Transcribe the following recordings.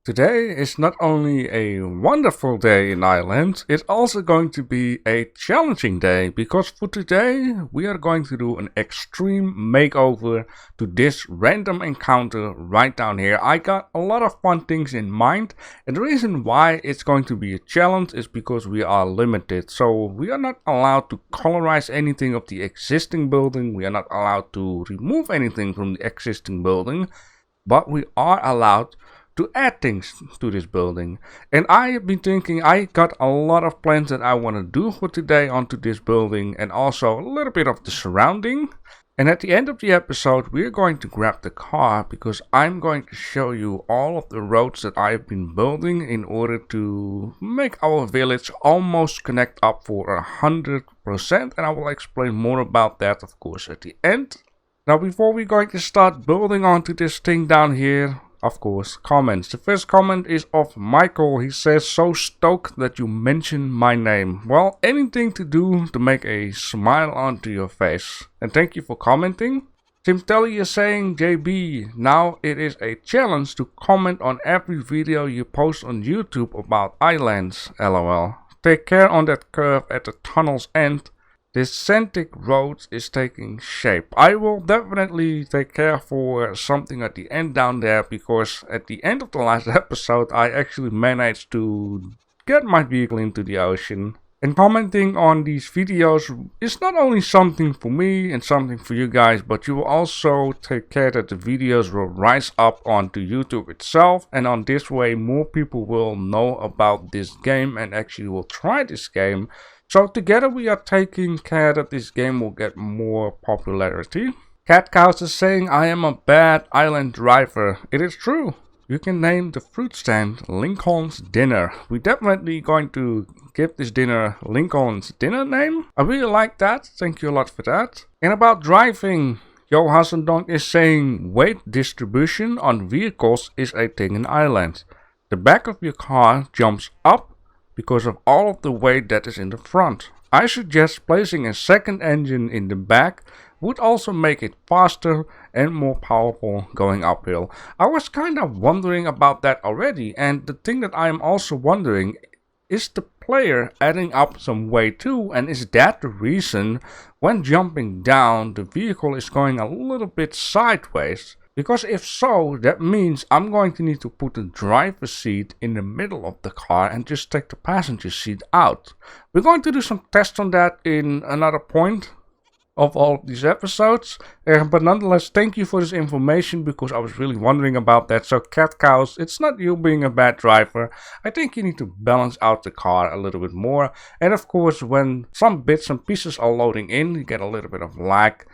Today is not only a wonderful day in Ireland, it's also going to be a challenging day because for today we are going to do an extreme makeover to this random encounter right down here. I got a lot of fun things in mind, and the reason why it's going to be a challenge is because we are limited. So we are not allowed to colorize anything of the existing building, we are not allowed to remove anything from the existing building, but we are allowed to add things to this building. And I have been thinking, I got a lot of plans that I want to do for today onto this building and also a little bit of the surrounding. And at the end of the episode we're going to grab the car because I'm going to show you all of the roads that I've been building in order to make our village almost connect up for 100%, and I will explain more about that of course at the end. Now before we're going to start building onto this thing down here, of course, comments. The first comment is of Michael. He says, so stoked that you mentioned my name. Well, anything to do to make a smile onto your face. And thank you for commenting. Simtelli is saying, JB, now it is a challenge to comment on every video you post on YouTube about Ylands, lol. Take care on that curve at the tunnel's end. This scenic road is taking shape. I will definitely take care for something at the end down there, because at the end of the last episode I actually managed to get my vehicle into the ocean. And commenting on these videos is not only something for me and something for you guys, but you will also take care that the videos will rise up onto YouTube itself, and on this way more people will know about this game and actually will try this game. So together we are taking care that this game will get more popularity. Cat Cows is saying, I am a bad island driver. It is true. You can name the fruit stand Lincoln's Dinner. We're definitely going to give this dinner Lincoln's Dinner name. I really like that. Thank you a lot for that. And about driving, Yo Hassendonk is saying, weight distribution on vehicles is a thing in Ireland. The back of your car jumps up because of all of the weight that is in the front. I suggest placing a second engine in the back would also make it faster and more powerful going uphill. I was kind of wondering about that already, and the thing that I am also wondering, is the player adding up some weight too, and is that the reason when jumping down the vehicle is going a little bit sideways? Because if so, that means I'm going to need to put the driver's seat in the middle of the car and just take the passenger seat out. We're going to do some tests on that in another point of all of these episodes. But nonetheless, thank you for this information because I was really wondering about that. So Cat Cows, it's not you being a bad driver. I think you need to balance out the car a little bit more. And of course, when some bits and pieces are loading in, you get a little bit of lag.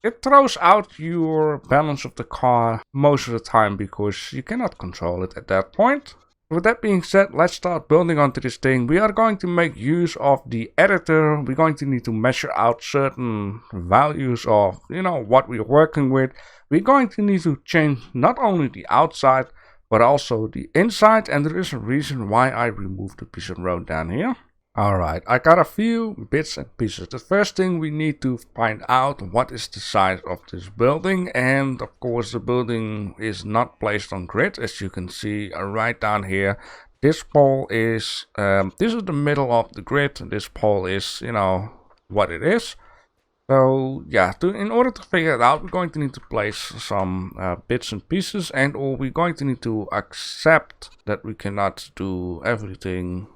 It throws out your balance of the car most of the time because you cannot control it at that point. With that being said, let's start building onto this thing. We are going to make use of the editor. We're going to need to measure out certain values of, what we're working with. We're going to need to change not only the outside, but also the inside. And there is a reason why I removed the piece of road down here. Alright, I got a few bits and pieces. The first thing we need to find out what is the size of this building, and of course the building is not placed on grid, as you can see right down here. This pole is, this is the middle of the grid, and this pole is, what it is. So yeah, in order to figure it out, we're going to need to place some bits and pieces, and or we're going to need to accept that we cannot do everything,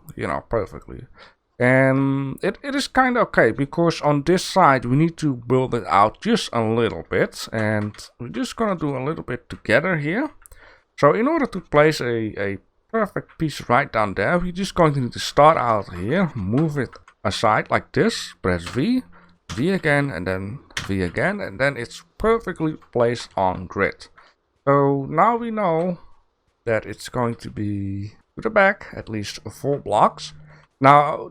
perfectly. And it is kind of okay, because on this side we need to build it out just a little bit, and we're just gonna do a little bit together here. So in order to place a perfect piece right down there, we're just going to need to start out here, move it aside like this, press V. V again, and then V again, and then it's perfectly placed on grid. So now we know that it's going to be to the back at least 4 blocks. Now,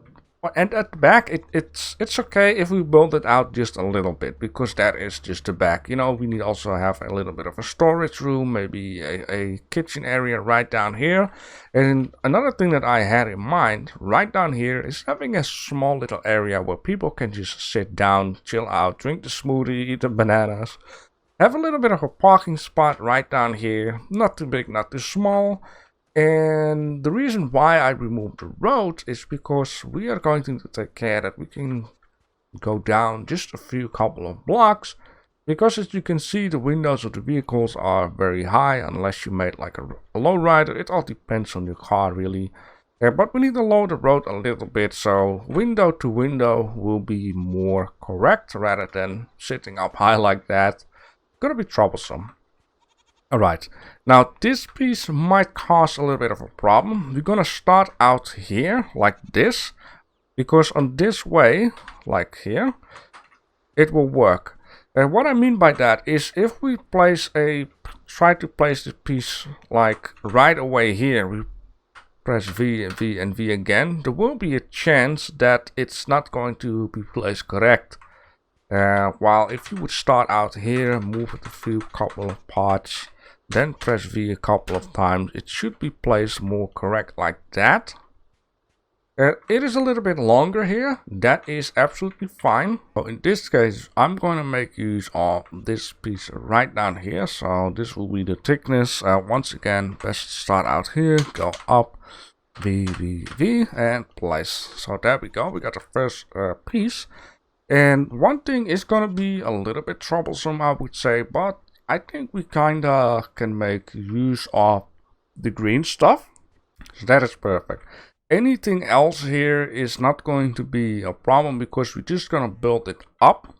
and at the back it's okay if we build it out just a little bit, because that is just the back. We need also have a little bit of a storage room, maybe a kitchen area right down here. And another thing that I had in mind right down here is having a small little area where people can just sit down, chill out, drink the smoothie, eat the bananas, Have a little bit of a parking spot right down here. Not too big, not too small. And the reason why I removed the road is because we are going to take care that we can go down just a few couple of blocks. Because as you can see, the windows of the vehicles are very high unless you made like a low rider. It all depends on your car really. But we need to lower the road a little bit, so window to window will be more correct rather than sitting up high like that. Gonna be troublesome. Alright, now this piece might cause a little bit of a problem. We're gonna start out here like this, because on this way, like here, it will work. And what I mean by that is if we try to place this piece like right away here, we press V and V and V again, there will be a chance that it's not going to be placed correct. While if you would start out here, move it a few couple of parts, then press V a couple of times, it should be placed more correct like that. It is a little bit longer here, that is absolutely fine. So in this case, I'm going to make use of this piece right down here. So this will be the thickness. Once again, best start out here, go up, V, V, V, and place. So there we go, we got the first piece. And one thing is going to be a little bit troublesome, I would say, but I think we kind of can make use of the green stuff. So that is perfect. Anything else here is not going to be a problem because we're just going to build it up.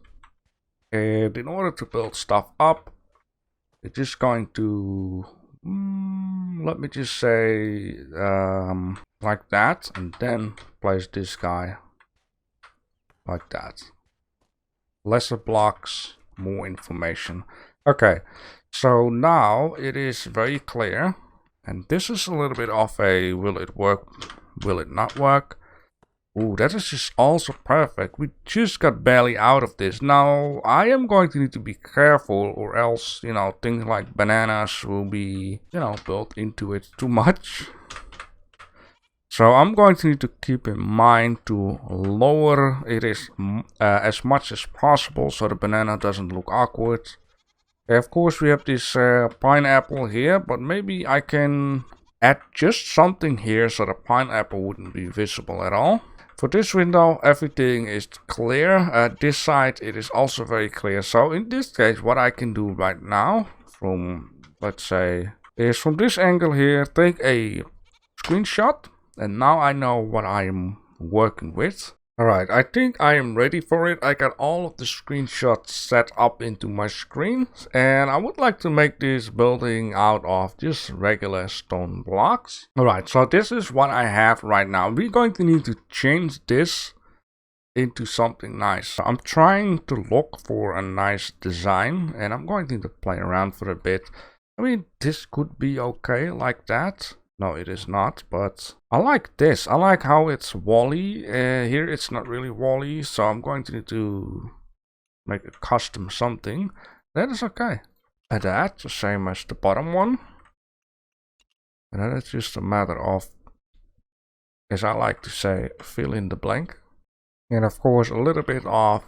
And in order to build stuff up, we're just going to, let me just say, like that. And then place this guy like that. Lesser blocks, more information. Okay, so now it is very clear. And this is a little bit of a, will it work? Will it not work? Ooh, that is just also perfect. We just got barely out of this. Now, I am going to need to be careful or else, you know, things like bananas will be, you know, built into it too much. So I'm going to need to keep in mind to lower it as much as possible so the banana doesn't look awkward. Of course, we have this pineapple here, but maybe I can add just something here so the pineapple wouldn't be visible at all. For this window, everything is clear. This side, it is also very clear. So in this case, what I can do right now from, let's say, is from this angle here, take a screenshot. And now I know what I am working with. Alright, I think I am ready for it. I got all of the screenshots set up into my screen. And I would like to make this building out of just regular stone blocks. Alright, so this is what I have right now. We're going to need to change this into something nice. So I'm trying to look for a nice design. And I'm going to need to play around for a bit. I mean, this could be okay like that. No, it is not, but I like this. I like how it's wally. Here it's not really wally, so I'm going to need to make a custom something. That is okay. Add that, the same as the bottom one. And then it's just a matter of, as I like to say, fill in the blank. And of course, a little bit of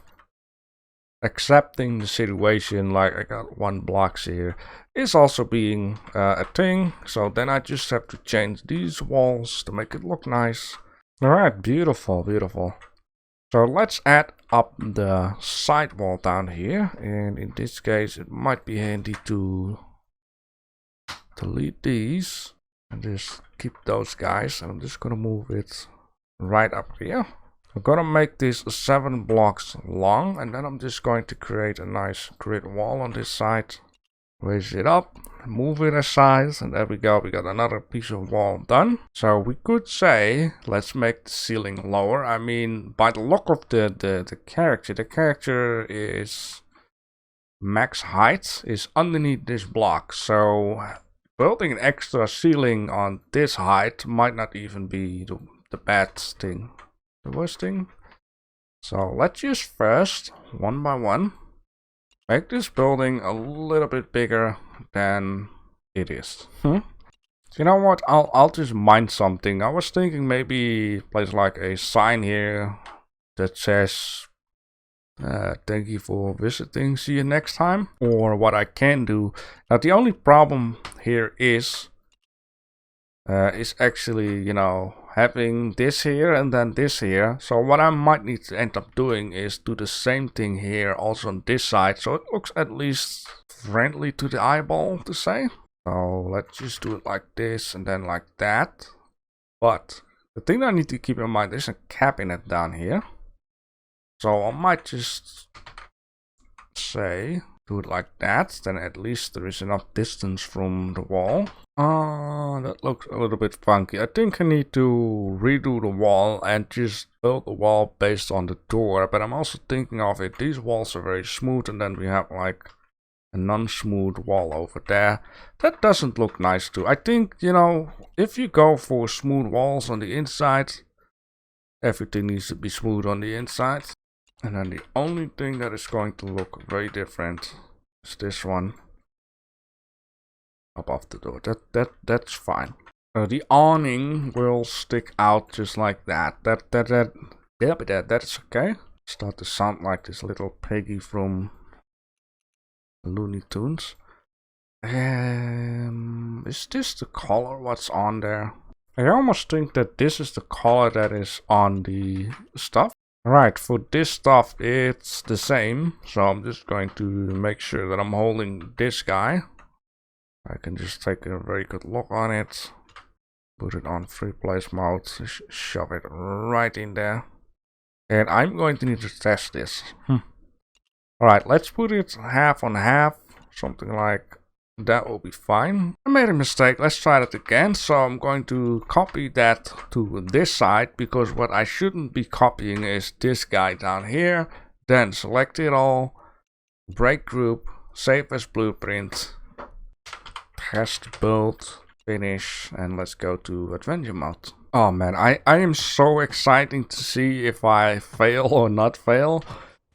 accepting the situation, like I got one blocks here, is also being a thing. So then I just have to change these walls to make it look nice. Alright, beautiful, beautiful. So let's add up the side wall down here. And in this case, it might be handy to delete these and just keep those guys. And I'm just gonna move it right up here. I'm gonna make this 7 blocks long, and then I'm just going to create a nice grid wall on this side. Raise it up, move it aside, and there we go. We got another piece of wall done. So we could say, let's make the ceiling lower. I mean, by the look of the character is max height is underneath this block. So building an extra ceiling on this height might not even be the bad thing. The worst thing. So let's just first, one by one, make this building a little bit bigger than it is. You know what? I'll just mind something. I was thinking maybe place like a sign here that says Thank you for visiting. See you next time. Or what I can do. Now the only problem here is actually, you know, having this here and then this here. So what I might need to end up doing is do the same thing here also on this side. So it looks at least friendly to the eyeball to say. So let's just do it like this and then like that. But the thing that I need to keep in mind, there's a cabinet down here. So I might just say, do it like that. Then at least there is enough distance from the wall. That looks a little bit funky. I think I need to redo the wall and just build the wall based on the door. But I'm also thinking of it. These walls are very smooth and then we have like a non-smooth wall over there. That doesn't look nice too. I think, you know, if you go for smooth walls on the inside, everything needs to be smooth on the inside. And then the only thing that is going to look very different is this one above the door. That's fine. The awning will stick out just like that. That's okay. Start to sound like this little piggy from Looney Tunes. Is this the color what's on there? I almost think that this is the color that is on the stuff. Right, for this stuff it's the same. So I'm just going to make sure that I'm holding this guy. I can just take a very good look on it. Put it on free place mode. Shove it right in there. And I'm going to need to test this. Alright, let's put it half on half. Something like that will be fine. I made a mistake. Let's try that again. So I'm going to copy that to this side. Because what I shouldn't be copying is this guy down here. Then select it all. Break group. Save as blueprint. Test build. Finish. And let's go to adventure mode. Oh man, I am so excited to see if I fail or not fail.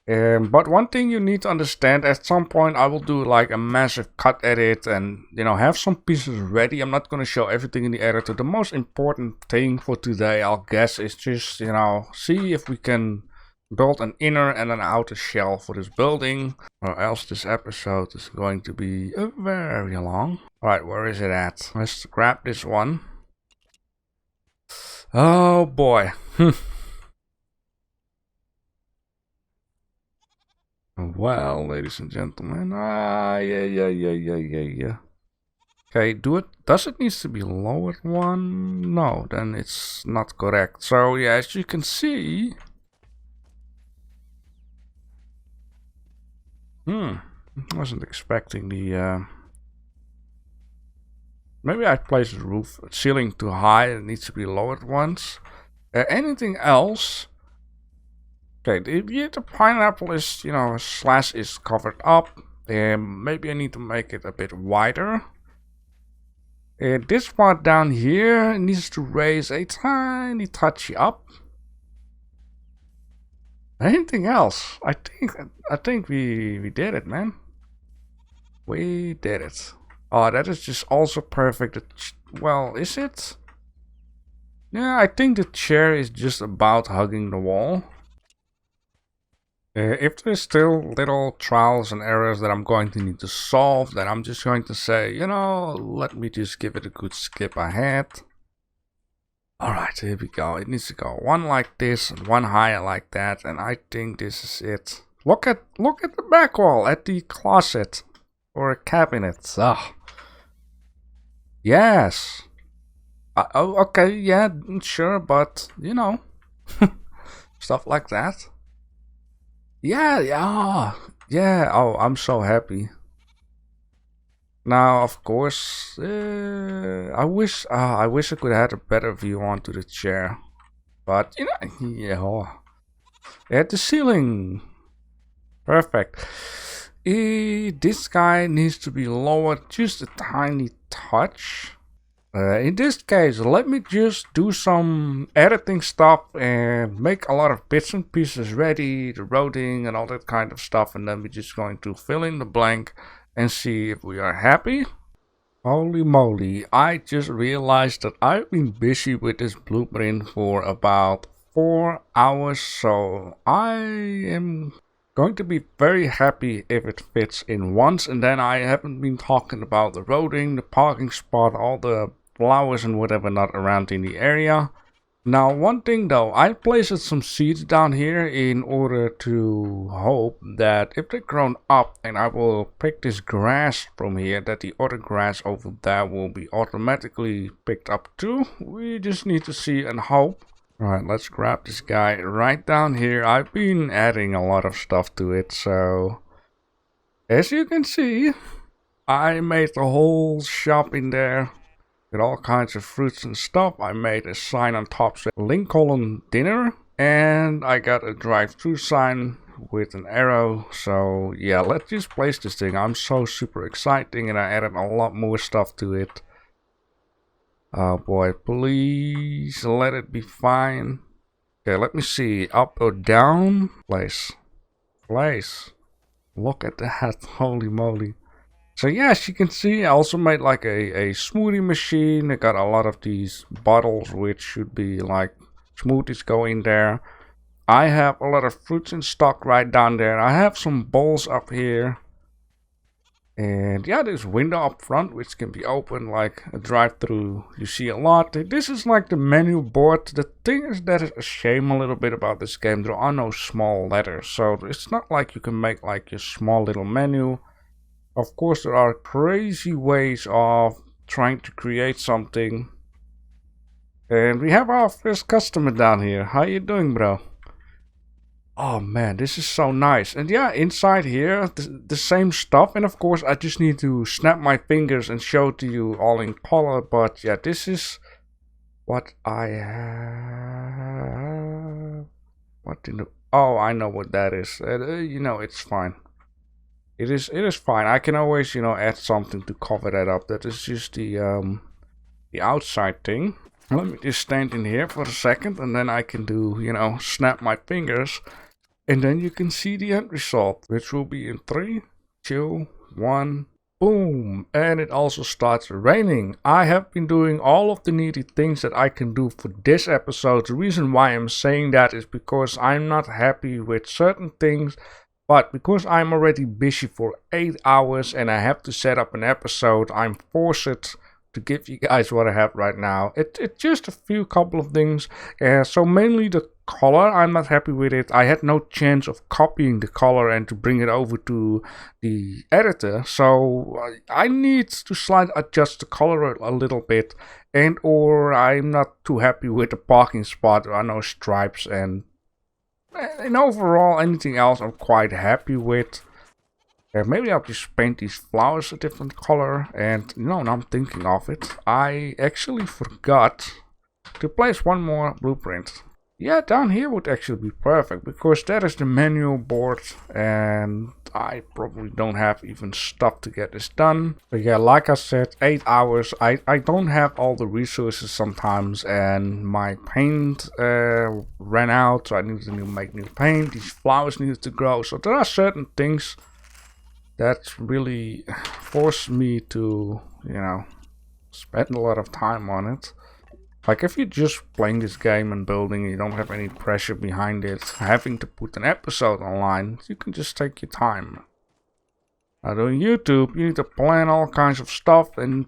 But one thing you need to understand, at some point I will do like a massive cut edit and, you know, have some pieces ready. I'm not going to show everything in the editor. The most important thing for today, I'll guess, is just, you know, see if we can build an inner and an outer shell for this building, or else this episode is going to be very long. Alright, where is it at? Let's grab this one. Oh boy. Well, ladies and gentlemen, yeah. Okay, does it need to be lowered one? No, then it's not correct. So yeah, as you can see, wasn't expecting the, maybe I placed the roof ceiling too high, it needs to be lowered once. Anything else? Okay, the pineapple is, you know, slash is covered up. Maybe I need to make it a bit wider. This part down here needs to raise a tiny touch up. Anything else? I think we did it, man. We did it. Oh, that is just also perfect. Well, is it? Yeah, I think the chair is just about hugging the wall. If there's still little trials and errors that I'm going to need to solve, then I'm just going to say, you know, let me just give it a good skip ahead. Alright, here we go. It needs to go one like this and one higher like that, and I think this is it. Look at the back wall, at the closet or a cabinet. Ah, yes. Oh, okay, yeah, sure, but you know, stuff like that. Yeah. Oh, I'm so happy. Now, of course, I wish I could have had a better view onto the chair, but you know, yeah, the ceiling, perfect. This guy needs to be lowered just a tiny touch. In this case, let me just do some editing stuff and make a lot of bits and pieces ready, the routing and all that kind of stuff, and then we're just going to fill in the blank and see if we are happy. Holy moly, I just realized that I've been busy with this blueprint for about 4 hours, so I am Going to be very happy if it fits in once, and then I haven't been talking about the roading, the parking spot, all the flowers and whatever not around in the area. Now, one thing though, I placed some seeds down here in order to hope that if they're grown up and I will pick this grass from here, that the other grass over there will be automatically picked up too. We just need to see and hope. Alright, let's grab this guy right down here. I've been adding a lot of stuff to it, so as you can see, I made the whole shop in there with all kinds of fruits and stuff. I made a sign on top saying Lincoln dinner, and I got a drive-through sign with an arrow. So yeah, let's just place this thing. I'm so super exciting, and I added a lot more stuff to it. Oh boy, please let it be fine. Okay, let me see. Up or down? Place. Look at that. Holy moly. So yeah, as you can see, I also made like a smoothie machine. I got a lot of these bottles, which should be like smoothies go in there. I have a lot of fruits in stock right down there. I have some bowls up here. And yeah, there's window up front which can be opened like a drive-through. You see a lot. This is like the menu board. The thing is that is a shame a little bit about this game. There are no small letters, so it's not like you can make like a small little menu. Of course, there are crazy ways of trying to create something. And we have our first customer down here. How you doing, bro? Oh man, this is so nice. And yeah, inside here, the same stuff. And of course, I just need to snap my fingers and show it to you all in color. But yeah, this is what I have. What in the... Oh, I know what that is. You know, it's fine. It is fine. I can always, you know, add something to cover that up. That is just the outside thing. Let me just stand in here for a second, and then I can do, you know, snap my fingers. And then you can see the end result, which will be in 3, 2, 1, boom. And it also starts raining. I have been doing all of the needy things that I can do for this episode. The reason why I'm saying that is because I'm not happy with certain things. But because I'm already busy for 8 hours and I have to set up an episode, I'm forced to give you guys what I have right now. It's just a couple of things. So mainly the color, I'm not happy with it. I had no chance of copying the color and to bring it over to the editor. So I need to slightly adjust the color a little bit. And or I'm not too happy with the parking spot. There are no stripes, and overall anything else I'm quite happy with. Maybe I'll just paint these flowers a different color. And now I'm thinking of it, I actually forgot to place one more blueprint. Yeah, down here would actually be perfect, because that is the menu board and I probably don't have even stuff to get this done. But yeah, like I said, 8 hours. I don't have all the resources sometimes, and my paint ran out, so I needed to make new paint. These flowers needed to grow, so there are certain things that really forced me to, you know, spend a lot of time on it. Like if you're just playing this game and building, you don't have any pressure behind it, having to put an episode online, you can just take your time. Now doing YouTube, you need to plan all kinds of stuff, and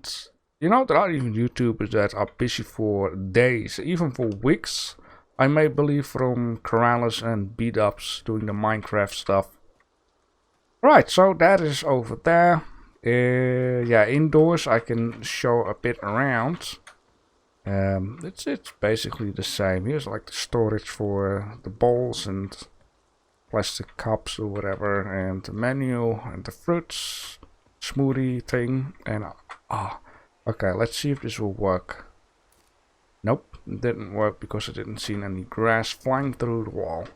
you know, there are even YouTubers that are busy for days, even for weeks. I may believe from Corrales and Beat-Ups doing the Minecraft stuff. Right, so that is over there. Yeah, indoors I can show a bit around. It's basically the same. Here's like the storage for the bowls and plastic cups or whatever, and the menu and the fruits smoothie thing. And okay, let's see if this will work. Nope, it didn't work because I didn't see any grass flying through the wall.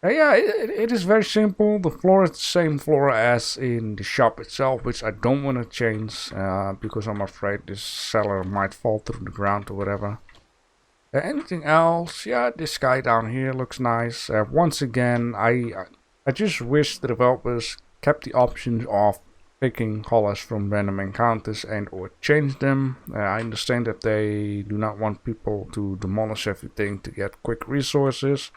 Yeah, it is very simple. The floor is the same floor as in the shop itself, which I don't want to change because I'm afraid this cellar might fall through the ground or whatever. Anything else? Yeah, this guy down here looks nice. Once again, I just wish the developers kept the options of picking colors from random encounters and or change them. I understand that they do not want people to demolish everything to get quick resources.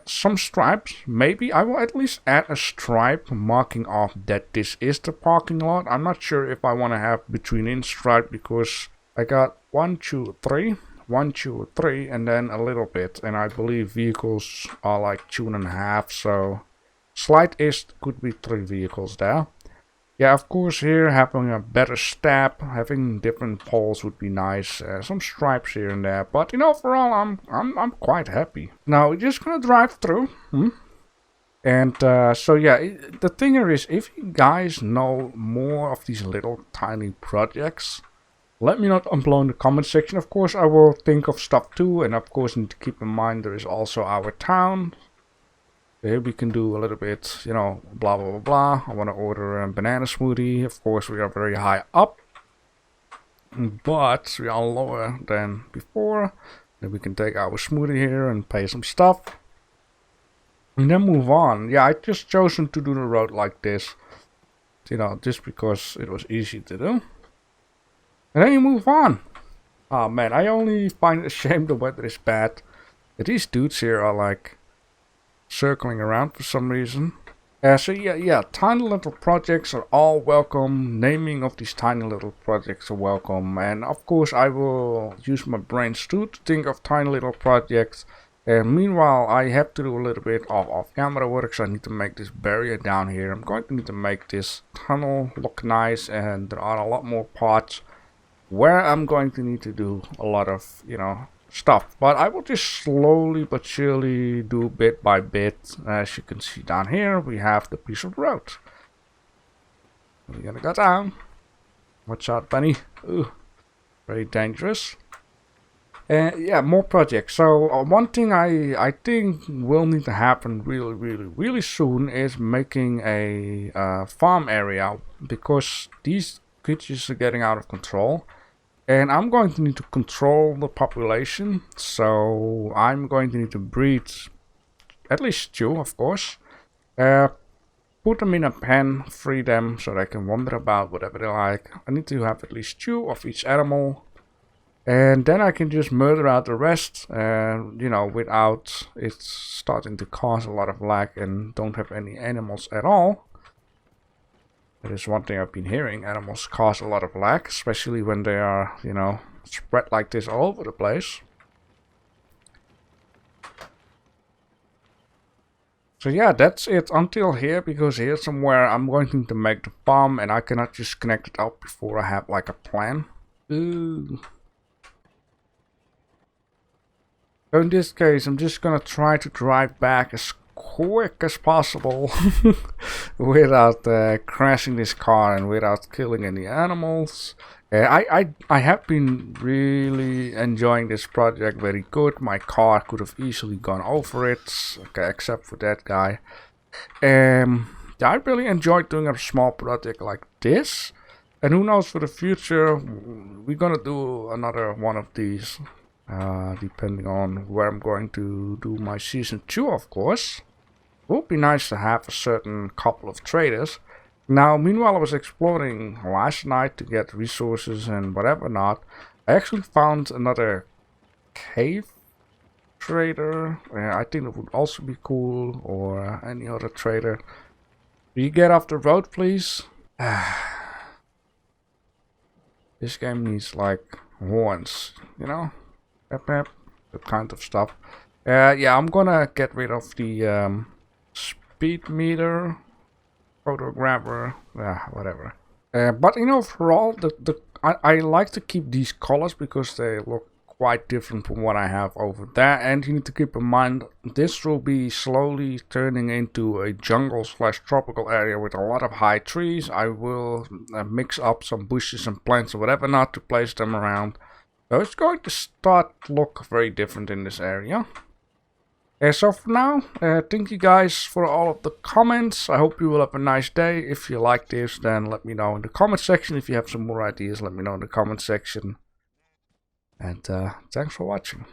Some stripes, maybe. I will at least add a stripe marking off that this is the parking lot. I'm not sure if I want to have between in stripe because I got 1, 2, 3, 1, 2, 3, and then a little bit. And I believe vehicles are like 2.5, so slight is could be 3 vehicles there. Yeah, of course here having a better step, having different poles would be nice. Some stripes here and there, but you know, overall I'm quite happy. Now we're just gonna drive through. And so yeah, the thing here is, if you guys know more of these little tiny projects, let me know below in the comment section. Of course I will think of stuff too, and of course need to keep in mind there is also our town. Here we can do a little bit, you know, blah blah blah blah. I want to order a banana smoothie. Of course we are very high up, but we are lower than before. Then we can take our smoothie here and pay some stuff. And then move on. Yeah, I just chosen to do the road like this. You know, just because it was easy to do. And then you move on. Oh man, I only find it a shame the weather is bad. These dudes here are like circling around for some reason. So yeah, tiny little projects are all welcome. Naming of these tiny little projects are welcome. And of course I will use my brains too to think of tiny little projects. And meanwhile I have to do a little bit of off-camera work, so I need to make this barrier down here. I'm going to need to make this tunnel look nice, and there are a lot more parts where I'm going to need to do a lot of, you know, stuff, but I will just slowly but surely do bit by bit. As you can see down here, we have the piece of road. We're gonna go down. Watch out, bunny. Ooh, very dangerous. Yeah, more projects. So one thing I think will need to happen really soon is making a farm area, because these creatures are getting out of control. And I'm going to need to control the population, so I'm going to need to breed at least 2, of course. Put them in a pen, free them so they can wander about whatever they like. I need to have at least 2 of each animal. And then I can just murder out the rest, you know, without it starting to cause a lot of lag and don't have any animals at all. That is one thing I've been hearing. Animals cause a lot of lag, especially when they are, you know, spread like this all over the place. So yeah, that's it until here, because here somewhere I'm going to need to make the farm, and I cannot just connect it up before I have like a plan. Ooh. So in this case, I'm just gonna try to drive back as quick as possible without crashing this car and without killing any animals. I have been really enjoying this project very good. My car could have easily gone over it, okay, except for that guy. I really enjoyed doing a small project like this, and who knows, for the future we're gonna do another one of these, depending on where I'm going to do my season 2, of course. It would be nice to have a certain couple of traders. Now, meanwhile I was exploring last night to get resources and whatever not, I actually found another cave trader. I think it would also be cool, or any other trader. Will you get off the road, please? This game needs like horns, you know? Pep, pep, that kind of stuff. Yeah, I'm gonna get rid of the speed meter, photographer, whatever. But you know, overall, I like to keep these colors because they look quite different from what I have over there. And you need to keep in mind, this will be slowly turning into a jungle / tropical area with a lot of high trees. I will mix up some bushes and plants or whatever not to place them around. So it's going to start to look very different in this area. So for now, thank you guys for all of the comments. I hope you will have a nice day. If you like this, then let me know in the comment section. If you have some more ideas, let me know in the comment section. And thanks for watching.